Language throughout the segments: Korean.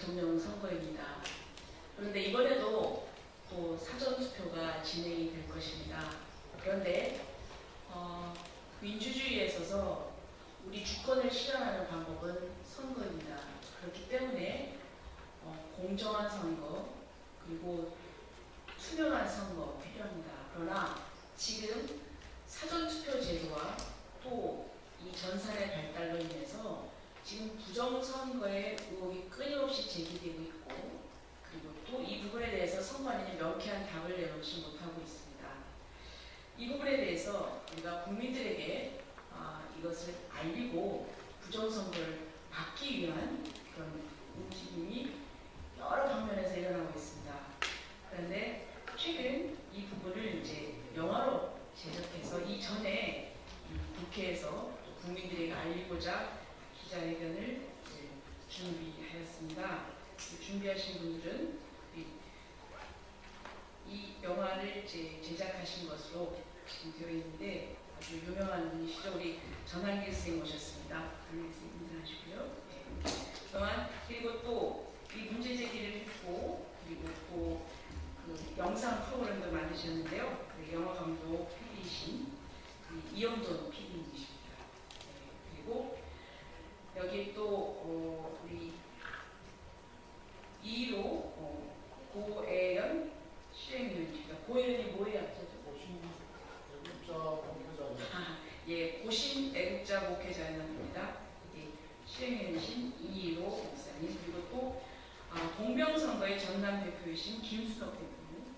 대통령 선거입니다. 그런데 이번에도 또 사전투표가 진행이 될 것입니다. 그런데 민주주의에 있어서 우리 주권을 실현하는 방법은 선거입니다. 그렇기 때문에 공정한 선거 그리고 투명한 선거 필요합니다. 그러나 지금 사전투표 제도와 또 이 전산의 발달로 인해서 지금 부정선거의 의혹이 끊임없이 제기되고 있고 그리고 또 이 부분에 대해서 선관위는 명쾌한 답을 내놓지 못하고 있습니다. 이 부분에 대해서 우리가 국민들에게 이것을 알리고 부정선거를 막기 위한 그런 움직임이 여러 방면에서 일어나고 있습니다. 그런데 최근 이 부분을 이제 영화로 제작해서 이전에 국회에서 국민들에게 알리고자 기자회견을 준비하였습니다. 준비하신 분들은 이 영화를 제작하신 것으로 지금 되어 있는데 아주 유명한 분이시죠. 우리 전한길 선생님 오셨습니다. 전한길 선생님 인사하시고요. 또한 그리고 또 이 문제 제기를 했고 그리고 또 그 영상 프로그램도 만드셨는데요. 그 영화 감독 PD이신 이영돈 PD님이십니다. 그리고 여기 또 우리 2로 고애연 실행위원입니다. 고애연이 뭐예요? 애국자 목회자. 예, 고신 애국자 목회자입니다. 실행위원이신 이로 목사님 그리고 또 공명선거의 전남 대표이신 김수덕 대표님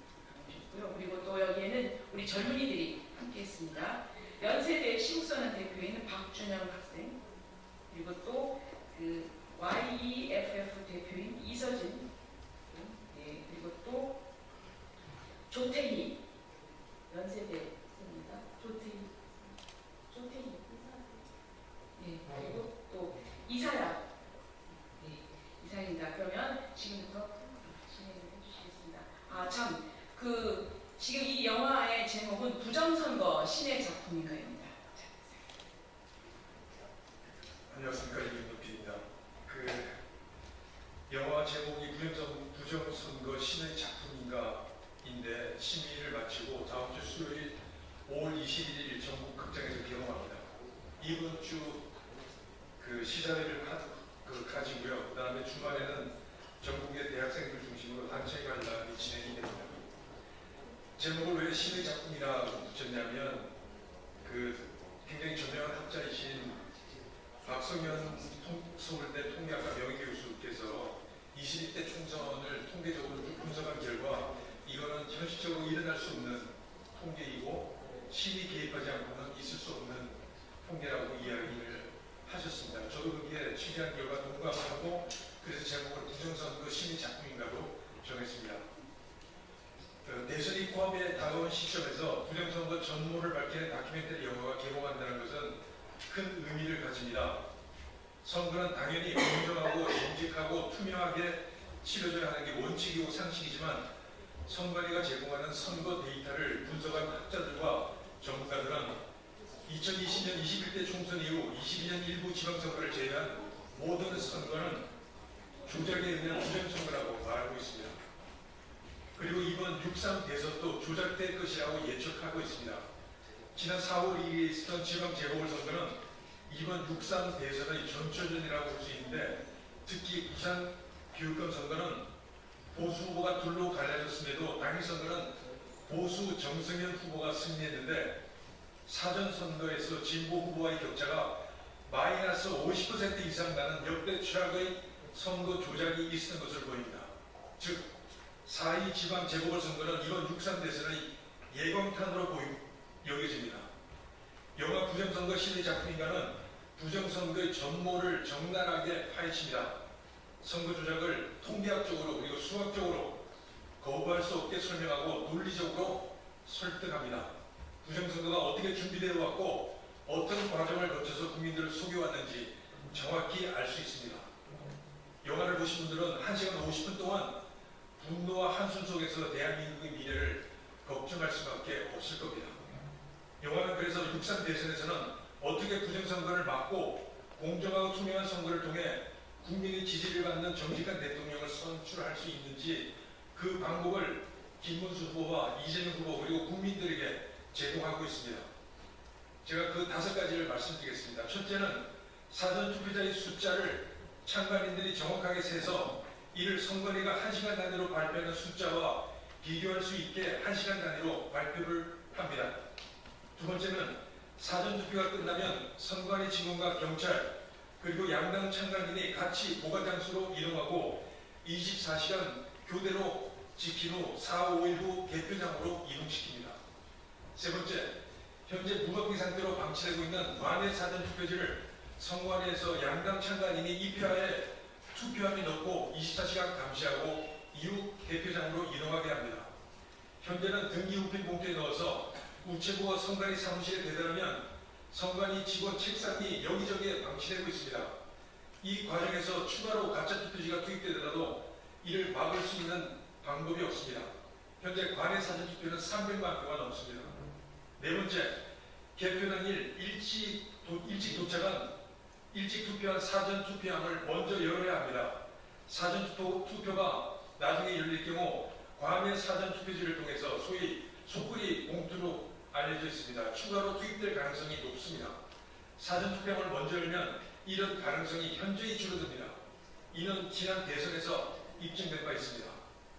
오셨고요. 그리고 또 여기에는 우리 젊은이들이 함께했습니다. 연세대 시국선언 대표인 박준영 학생 그리고 또 그 YEFF 대표인 이서진 그리고 또 조태희 연세대입니다. 조태희 그리고 또 이사야 이사입니다. 그러면 지금부터 진행을 해주시겠습니다. 지금 이 영화의 제목은 부정선거 신의 작품인가요입니다. 안녕하십니까, 이윤도 PD입니다. 영화 제목이 부정선거 신의 작품인가인데 심의를 마치고 다음 주 수요일 5월 21일 전국 극장에서 개봉합니다. 이번 주 시사회를 가지고요. 그 다음에 주말에는 전국의 대학생들 중심으로 단체 관람이 진행이 됩니다. 제목을 왜 신의 작품이라고 붙였냐면 굉장히 저명한 학자이신 박성현 서울대 통계학과 명예교수께서 21대 총선을 통계적으로 분석한 결과 이거는 현실적으로 일어날 수 없는 통계이고 신이 개입하지 않고는 있을 수 없는 통계라고 이야기를 하셨습니다. 저도 거기에 취재한 결과 동감을 하고 그래서 제목을 부정선거 신의 작품인가로 정했습니다. 대선이 코앞에 다가온 시점에서 부정선거 전모를 밝히는 다큐멘터리 영화가 개봉한다는 것은 큰 의미를 가집니다. 선거는 당연히 공정하고 정직하고 투명하게 치러져야 하는 게 원칙이고 상식이지만 선관위가 제공하는 선거 데이터를 분석한 학자들과 전문가들은 2020년 21대 총선 이후 22년 일부 지방선거를 제외한 모든 선거는 조작에 의한 부정선거라고 말하고 있습니다. 그리고 이번 6.3 대선도 조작될 것이라고 예측하고 있습니다. 지난 4월 2일에 있었던 지방 재보궐선거는 이번 6.3 대선의 전초전이라고 볼 수 있는데 특히 부산 비율권 선거는 보수 후보가 둘로 갈라졌음에도 당일 선거는 보수 정승현 후보가 승리했는데 사전선거에서 진보 후보와의 격차가 마이너스 50% 이상 나는 역대 최악의 선거 조작이 있었던 것을 보입니다. 즉 4.2 지방 재보궐선거는 이번 6.3 대선의 예광탄으로 여겨집니다. 영화 부정선거 신의 작품인가는 부정선거의 전모를 적나라하게 파헤칩니다. 선거 조작을 통계학적으로 그리고 수학적으로 거부할 수 없게 설명하고 논리적으로 설득합니다. 부정선거가 어떻게 준비되어 왔고 어떤 과정을 거쳐서 국민들을 속여왔는지 정확히 알 수 있습니다. 영화를 보신 분들은 1시간 50분 동안 분노와 한숨 속에서 대한민국의 미래를 걱정할 수밖에 없을 겁니다. 영화는 그래서 6.3 대선에서는 어떻게 부정선거를 막고 공정하고 투명한 선거를 통해 국민의 지지를 받는 정직한 대통령을 선출할 수 있는지 그 방법을 김문수 후보와 이재명 후보 그리고 국민들에게 제공하고 있습니다. 제가 그 5가지를 말씀드리겠습니다. 첫째는 사전투표자의 숫자를 참관인들이 정확하게 세서 이를 선관위가 1시간 단위로 발표하는 숫자와 비교할 수 있게 1시간 단위로 발표를 합니다. 두 번째는 사전투표가 끝나면 선관위 직원과 경찰 그리고 양당 참관인이 같이 보관장소로 이동하고 24시간 교대로 지킨 후 4, 5일 후 개표장으로 이동시킵니다. 세 번째, 현재 무방비 상태로 방치되고 있는 관외 사전투표지를 선관위에서 양당 참관인이 입회하에 투표함에 넣고 24시간 감시하고 이후 개표장으로 이동하게 합니다. 현재는 등기 우편 봉투에 넣어서 우체부와 선관위 사무실에 배달하면 선관위 직원 책상이 여기저기에 방치되고 있습니다. 이 과정에서 추가로 가짜 투표지가 투입되더라도 이를 막을 수 있는 방법이 없습니다. 현재 관외 사전투표는 300만 표가 넘습니다. 네 번째, 개표 당일 일찍 도착한 일찍 투표한 사전투표함을 먼저 열어야 합니다. 사전투표가 나중에 열릴 경우 관외 사전투표지를 통해서 소위 속거리 봉투로 알려져 있습니다. 추가로 투입될 가능성이 높습니다. 사전투표함을 먼저 열면 이런 가능성이 현저히 줄어듭니다. 이는 지난 대선에서 입증된 바 있습니다.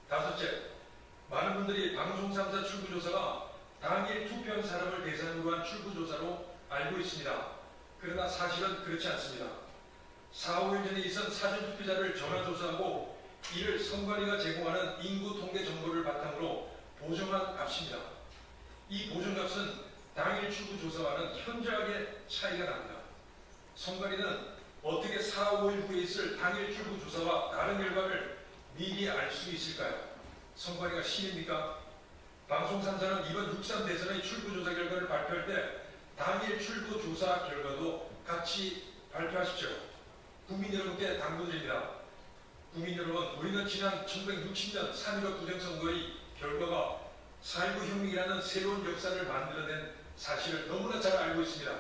다섯째, 많은 분들이 방송 3사 출구조사가 당일 투표한 사람을 대상으로 한 출구조사로 알고 있습니다. 그러나 사실은 그렇지 않습니다. 4, 5일 전에 있은 사전투표자를 전화조사하고 이를 선관위가 제공하는 인구 통계 정보를 바탕으로 보정한 값입니다. 이 보정값은 당일 출구조사와는 현저하게 차이가 납니다. 선관위는 어떻게 4, 5일 후에 있을 당일 출구조사와 다른 결과를 미리 알 수 있을까요? 선관위가 신입니까? 방송 3사는 이번 6.3 대선의 출구조사 결과를 발표할 때 당일 출구조사 결과도 같이 발표하십시오. 국민 여러분께 당부드립니다. 국민 여러분, 우리는 지난 1960년 3.15 부정선거의 결과가 4.19 혁명이라는 새로운 역사를 만들어낸 사실을 너무나 잘 알고 있습니다.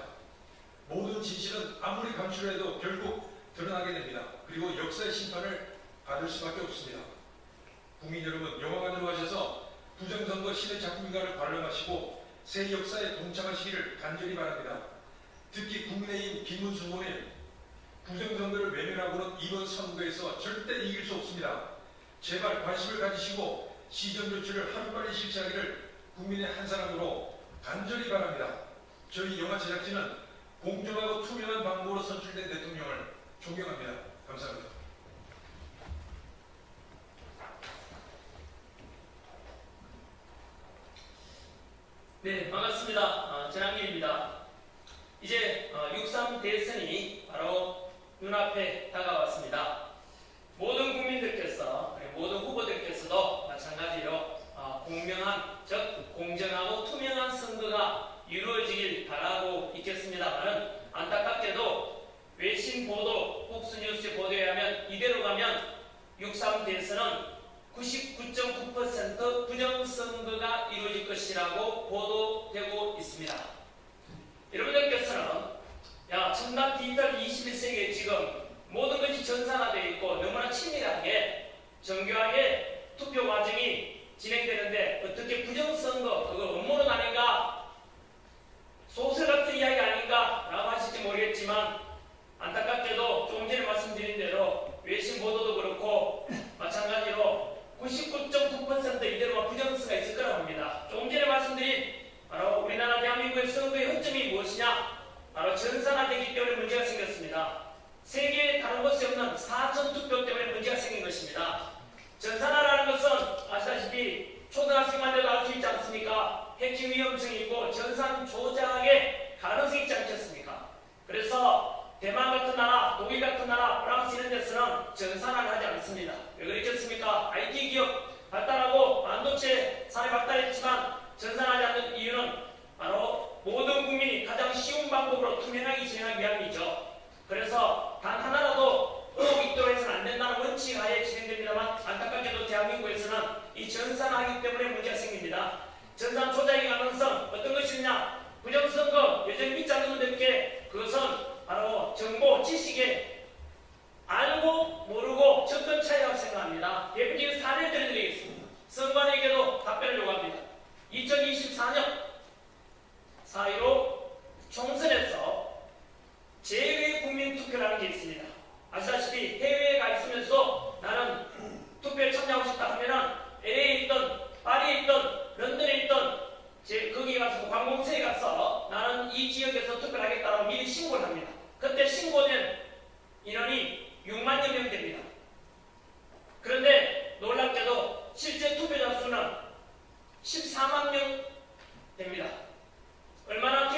모든 진실은 아무리 감출해도 결국 드러나게 됩니다. 그리고 역사의 심판을 받을 수밖에 없습니다. 국민 여러분, 영화관으로 가셔서 부정선거 신의 작품인가를 관람하시고 새 역사에 동참하시기를 간절히 바랍니다. 특히 국민의힘 김문수 후보님, 부정선거를 외면하고는 이번 선거에서 절대 이길 수 없습니다. 제발 관심을 가지시고 시정 조치를 하루빨리 실시하기를 국민의 한 사람으로 간절히 바랍니다. 저희 영화 제작진은 공정하고 투명한 방법으로 선출된 대통령을 존경합니다. 감사합니다. 네, 반갑습니다. 전한길입니다. 이제 6.3 대선이 바로 눈앞에 다가왔습니다. 모든 국민들께서, 모든 후보들께서도 마찬가지로 공명한, 즉 공정하고 투명한 선거가 이루어지길 바라고 있겠습니다만 안타깝게도 외신 보도, 폭스뉴스 보도에 하면 이대로 가면 6.3 대선은 99.9% 부정선거가 이루어질 것이라고 보도되고 있습니다. 여러분들께서는 첨단 디지털 21세기에 지금 모든 것이 전산화되어 있고 너무나 친밀하게 정교하게 투표 과정이 진행되는데 어떻게 부정선거, 그거 음모론 아닌가, 소설 같은 이야기 아닌가 라고 하실지 모르겠지만 안타깝게도 조금 전에 말씀드린 대로 외신 보도도 그렇고 마찬가지로 99.9% 이대로가 부정선거가 있을 거라고 합니다. 조금 전에 말씀드린 바로 우리나라 대한민국의 선거의 허점이 무엇이냐? 바로 전산화되기 때문에 문제가 생겼습니다. 세계의 다른 곳에 없는 사전투표 때문에 문제가 생긴 것입니다. 전산화라는 것은 아시다시피 초등학생만 해도 알 수 있지 않습니까? 해킹 위험성이 있고 전산 조작의 가능성이 있지 않겠습니까? 그래서 대만 같은 나라, 독일 같은 나라, 프랑스 이런 데서는 전산화를 하지 않습니다. 왜 그렇겠습니까? IT 기업 발달하고 반도체 산업이 발달했지만 전산하지 않는 이유는 바로 모든 국민이 가장 쉬운 방법으로 투명하게 진행하기 위함이죠. 그래서 단 하나라도 의혹 있도록 해서는 안 된다는 원칙 하에 진행됩니다만 안타깝게도 대한민국에서는 이 전산화하기 때문에 문제가 생깁니다. 전산 조작의 가능성 어떤 것이냐? 부정선거 여전히 믿지 않는 분들께 그것은 바로 정보, 지식에 알고 4.15 총선에서 제외 국민 투표라는 게 있습니다. 아시다시피 해외에 가 있으면서도 나는 투표에 참여하고 싶다 하면은 LA에 있던 파리에 있던 런던에 있던 거기 가서 관공서에 가서 나는 이 지역에서 투표를 하겠다고 미리 신고를 합니다. 그때 신고된 인원이 6만여 명 됩니다. 그런데 놀랍게도 실제 투표자 수는 14만 명 됩니다. 얼마나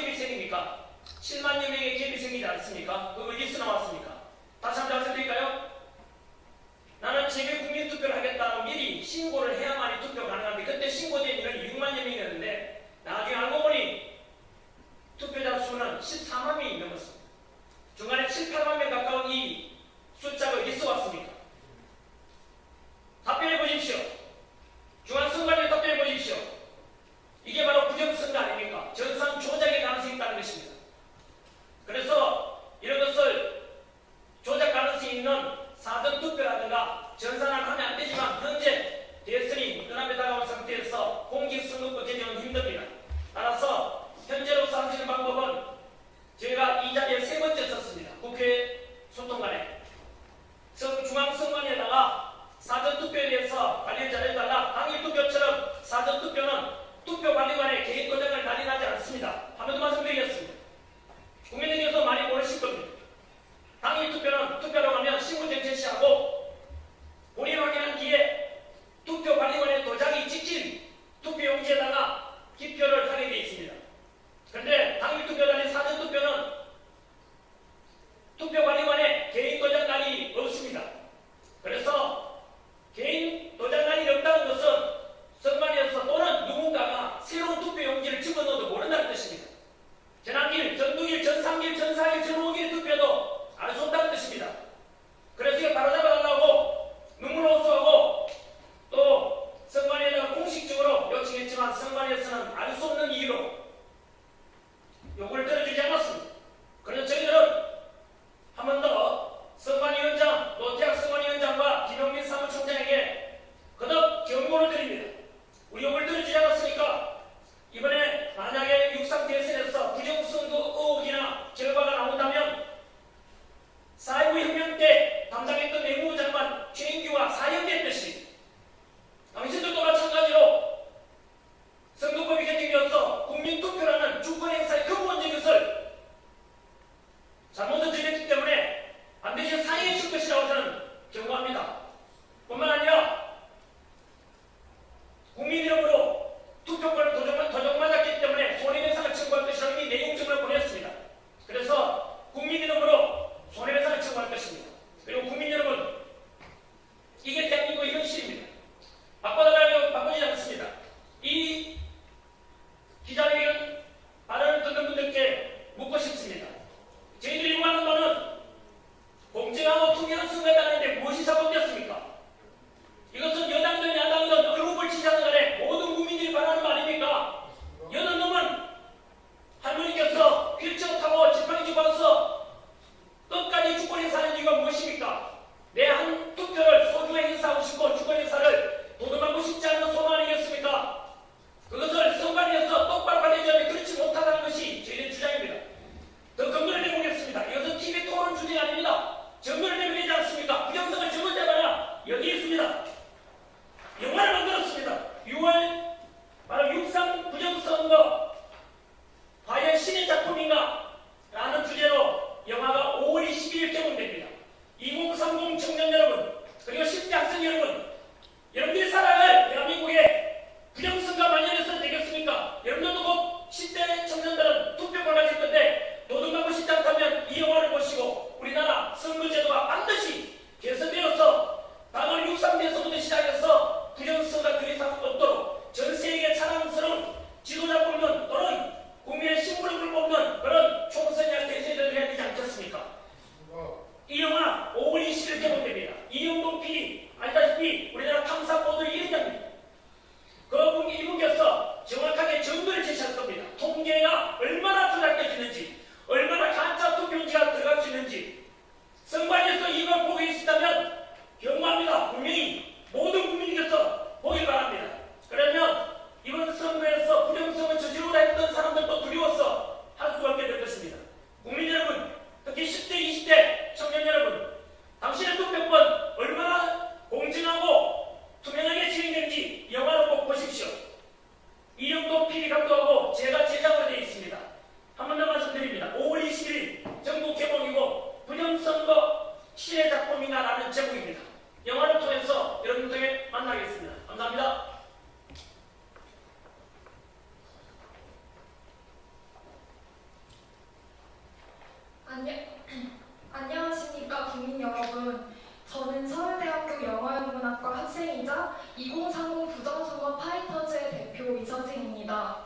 후보이자 2030 부정선거 파이터즈의 대표 이서진입니다.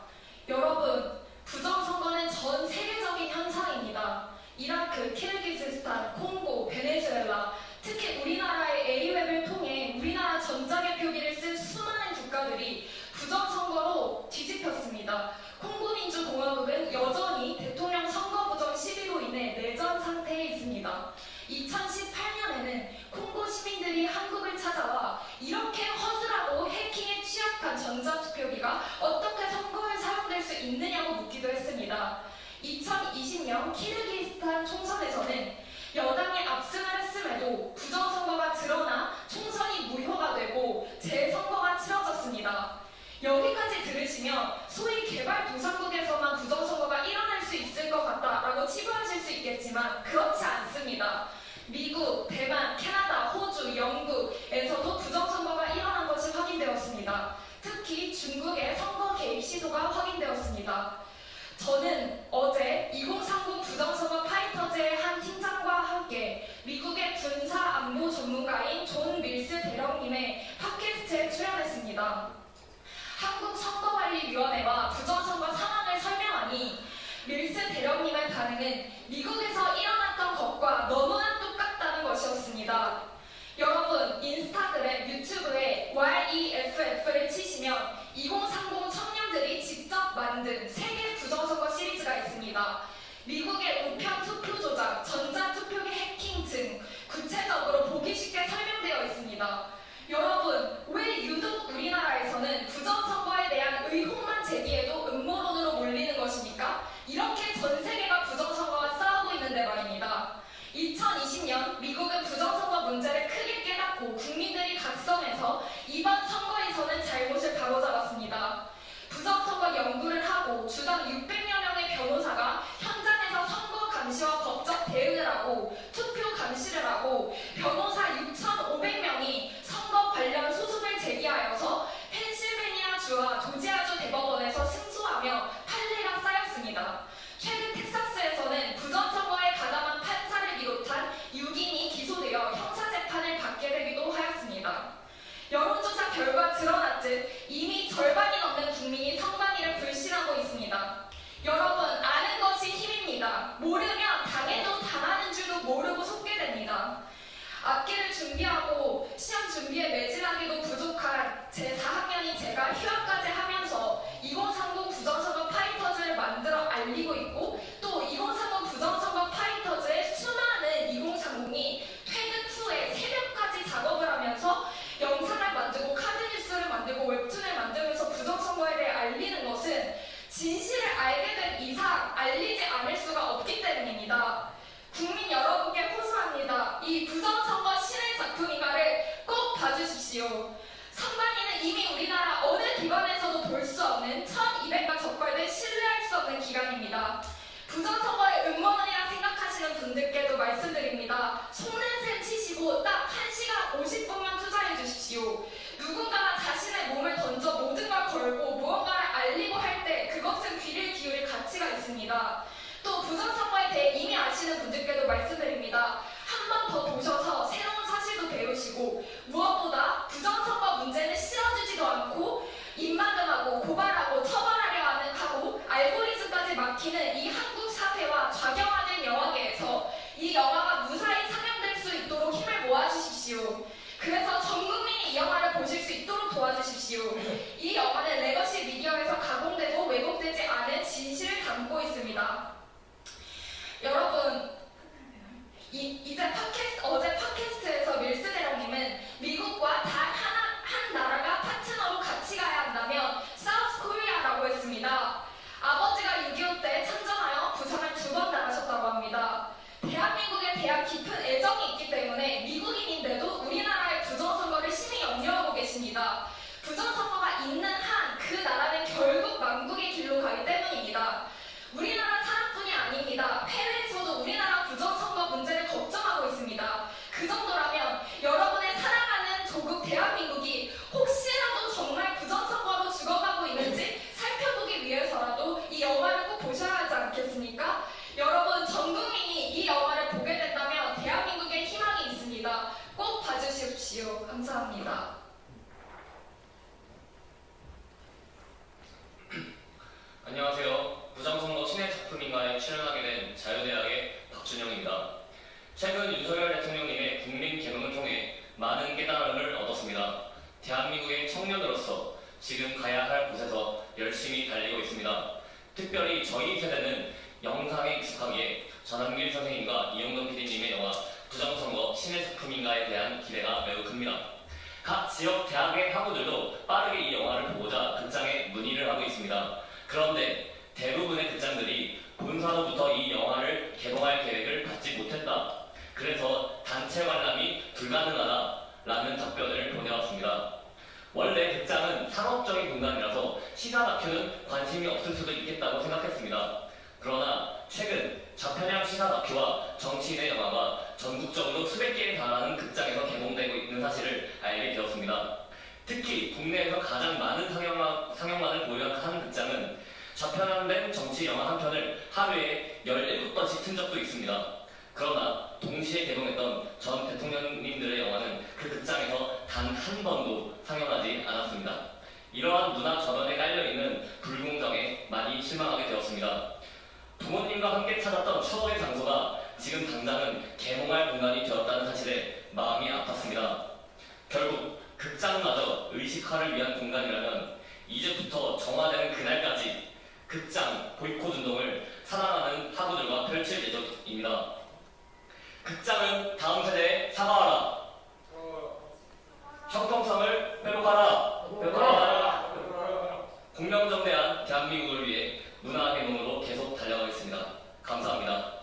여러분, 부정선거는 전 세계적인 현상입니다. 이라크, 키르기즈스탄, 콩고, 베네수엘라, 특히 우리나라의 A웹을 통해 우리나라 전자개표기를 쓴 수많은 국가들이 부정선거로 뒤집혔습니다. 콩고민주공화국은 여전히 대통령 선거 부정 시비로 인해 내전 상태에 있습니다. 2018년에는 콩고 시민들이 한국을 찾아와 이렇게 허술하고 해킹에 취약한 전자투표기가 어떻게 선거에 사용될 수 있느냐고 묻기도 했습니다. 2020년 키르기스탄 총선에서는 여당이 압승을 했음에도 부정선거가 드러나 총선이 무효가 되고 재선거가 치러졌습니다. 여기까지 들으시면 소위 개발도상국에서만 부정선거가 일어날 수 있을 것 같다라고 치부하실 수 있겠지만 그렇지 않습니다. 미국, 대만, 캐나다, 호주, 영국에서도 부정선거가 일어난 것이 확인되었습니다. 특히 중국의 선거 개입 시도가 확인되었습니다. 저는 어제 2030 부정선거 파이터즈의 한 팀장과 함께 미국의 군사안보 전문가인 존 밀스 대령님의 팟캐스트에 출연했습니다. 한국선거관리위원회와 부정선거 상황을 설명하니 밀스 대령님의 반응은 미국에서 일어났던 것과 너무나 똑같다는 것이었습니다. 여러분, 인스타그램, 유튜브에 YEFF를 치시면 2030 청년들이 직접 만든 세계 부정선거 시리즈가 있습니다. 미국의 우편 투표 조작, 전자투표기 해킹 등 구체적으로 보기 쉽게 설명되어 있습니다. 여러분, 왜 유독 우리나라에서는 부정선거에 대한 의혹만 제기해도 음모론으로 몰리는 것입니까? 이렇게 전 세계가 부정선거와 싸우고 있는데 말입니다. 2020년 미국은 부정선거 문제를 크게 깨닫고 국민들이 각성해서 이번 선거에서는 잘못을 바로잡았습니다. 부정선거 연구를 하고 주당 600여 명의 변호사가 현장에서 선거 감시와 법적 대응을 하고 투표 감시를 하고 변호사 6,500명이 선거 관련 소송을 제기하여서 펜실베니아주와 조지아주 대법원에서 승소하며 판례가 쌓였습니다. 최근 텍사스에서는 부정선거에 가담한 판사를 비롯한 6인이 기소되어 형사재판을 받게 되기도 하였습니다. 여론조사 결과 드러났듯 이미 절반이 넘는 국민이 선관위를 불신하고 있습니다. 여러분, 아는 것이 힘입니다. 모르면 당해도 당하는 줄도 모르고 속게 됩니다. 악기를 준비하고 시험 준비에 매진하기도 부족한 제4학년인 제가 휴학까지 하면서 2030 부정선거 파이터즈를 만들어 알리고 있고 또 2030 부정선거 파이터즈의 수많은 2030이 퇴근 후에 새벽까지 작업을 하면서 영상을 만들고 카드뉴스를 만들고 웹툰을 만들면서 부정선거에 대해 알리는 것은 진실을 알게 된 이상 알리지 않을 수가 없기 때문입니다. 국민 여러분께 호소합니다. 이 부정선거 신의 작품인가를 꼭 봐주십시오. 선관위는 이미 우리나라 어느 기관에서도 볼 수 없는 1200가 적발된 신뢰할 수 없는 기관입니다. 부정선거를 음모론이라 생각하시는 분들께도 말씀드립니다. 속는셈 치시고 딱 1시간 50분만 투자해 주십시오. 누군가가 자신의 몸을 던져 모든 걸 걸고 무언가를 알리고 할 때 그것은 귀를 기울일 가치가 있습니다. 또 부정선거에 대해 이미 아시는 분들께도 말씀드립니다. 한 번 더 보셔서 새로운 사실도 배우시고 무엇보다 부정선거 문제는 실어주지도 않고 입막음하고 고발하고 처벌하려 하고 알고리즘까지 막히는 이 한국 사회와 좌경화된 영화계에서 이 영화가 무사히 상영될 수 있도록 힘을 모아주십시오. 그래서 전 국민이 이 영화를 보실 수 있도록 도와주십시오. 이 영화는 레거시 미디어에서 가공되고 왜곡되지 않은 진실을 담고 있습니다. 여러분, 어제 팟캐스트에서 밀스 대령님은 미국과 단 한 나라가 파트너로 같이 가야 한다면 사우스 코리아라고 했습니다. 아버지가 6.25 때 참전하여 부상을 2번 당하셨다고 합니다. 대한민국에 대한 깊은 애정이 있기 때문에 미국인인데도 우리나라의 부정선거를 심히 염려하고 계십니다. 부정선거가 있는 한 그 나라는 결국 망국의 길로 가기 때문입니다. 우리나라 사람뿐이 아닙니다. 해외에서도 우리나라 부정선거 문제를 걱정하고 있습니다. 그 정도라면 여러분의 사랑하는 조국 대한민국이 혹시라도 정말 부정선거로 죽어가고 있는지 살펴보기 위해서라도 이 영화를 꼭 보셔야 하지 않겠습니까? 여러분, 전 국민이 이 영화를 보게 된다면 대한민국에 희망이 있습니다. 꼭 봐주십시오. 감사합니다. 대한민국의 청년으로서 지금 가야 할 곳에서 열심히 달리고 있습니다. 특별히 저희 세대는 영상에 익숙하기에 전한길 선생님과 이용돈 PD님의 영화 부정선거 신의 작품인가에 대한 기대가 매우 큽니다. 각 지역 대학의 학우들도 빠르게 이 영화를 보고자 극장에 문의를 하고 있습니다. 그런데 대부분의 극장들이 본사로부터 이 영화를 개봉할 계획을 받지 못했다. 그래서 단체 관람이 불가능하다라는 답변을 보내왔습니다. 원래 극장은 상업적인 공간이라서 시사 다큐는 관심이 없을 수도 있겠다고 생각했습니다. 그러나 최근 저편향 시사 다큐와 정치인의 영화가 전국적으로 수백 개에 달하는 극장에서 개봉되고 있는 사실을 알게 되었습니다. 특히 국내에서 가장 많은 상영관을 보유한 극장은 저편향된 정치 영화 한 편을 하루에 17번씩 튼 적도 있습니다. 그러나 동시에 개봉했던 전 대통령님들의 영화는 그 극장에서 단 한 번도 상영하지 않았습니다. 이러한 문화 전원에 깔려있는 불공정에 많이 실망하게 되었습니다. 부모님과 함께 찾았던 추억의 장소가 지금 당장은 개봉할 공간이 되었다는 사실에 마음이 아팠습니다. 결국 극장마저 의식화를 위한 공간이라면 이제부터 정화되는 그날까지 극장 보이콧 운동을 사랑하는 학우들과 펼칠 예정입니다. 극장은 다음 세대에 사과하라. 형평성을 회복하라. 공명정대한 대한민국을 위해 문화 개몽으로 계속 달려가겠습니다. 감사합니다.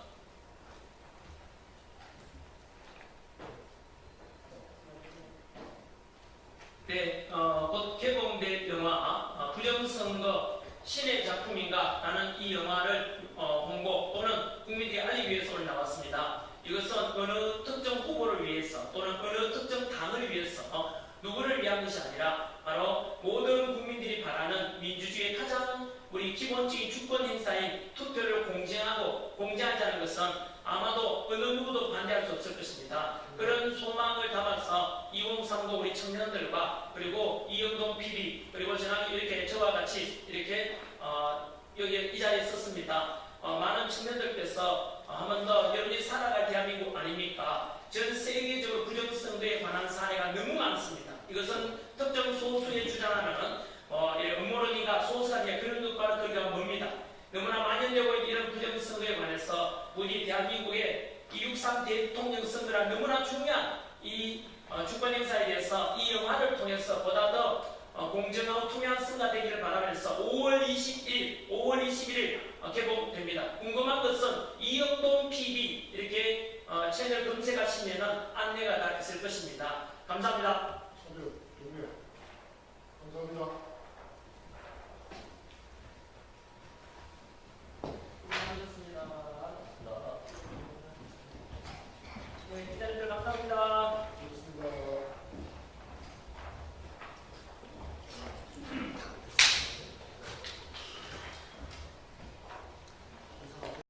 네, 곧 개봉될 영화 부정선거 신의 작품인가라는 이 영화를 홍보 또는 국민들이 알리기 위해서 오늘 나왔습니다. 이것은 어느 특정 후보를 위해서 또는 어느 특정 당을 위해서 누구를 위한 것이 아니라 바로 모든 국민들이 바라는 민주주의의 가장 우리 기본적인 주권 행사인 투표를 공정하지 않은 것은 아마도 어느 누구도 반대할 수 없을 것입니다. 그런 소망을 담아서 2030 우리 청년들과 그리고 이영동 PD 그리고 저는 이렇게 저와 같이 이렇게 여기 이 자리에 섰습니다. 많은 청년들께서 한 번 더 여러분이 살아갈 대한민국 아닙니까? 전 세계적으로 부정선거에 관한 사례가 너무 많습니다. 이것은 특정 소수의 주장하는 음모론인가 소수아니냐 그런 것과는 거리가 멉니다. 너무나 만연되고 있는 이런 부정선거에 관해서 우리 대한민국의 2.63 대통령 선거란 너무나 중요한 이 주권 행사에 대해서 이 영화를 통해서 보다 더 공정하고 투명한 선거가 되기를 바라면서 5월 21일 개봉됩니다. 궁금한 것은 이영돈 PD 이렇게 채널 검색하시면 안내가 다 있을 것입니다. 감사합니다. 서류, 동료. 감사합니다.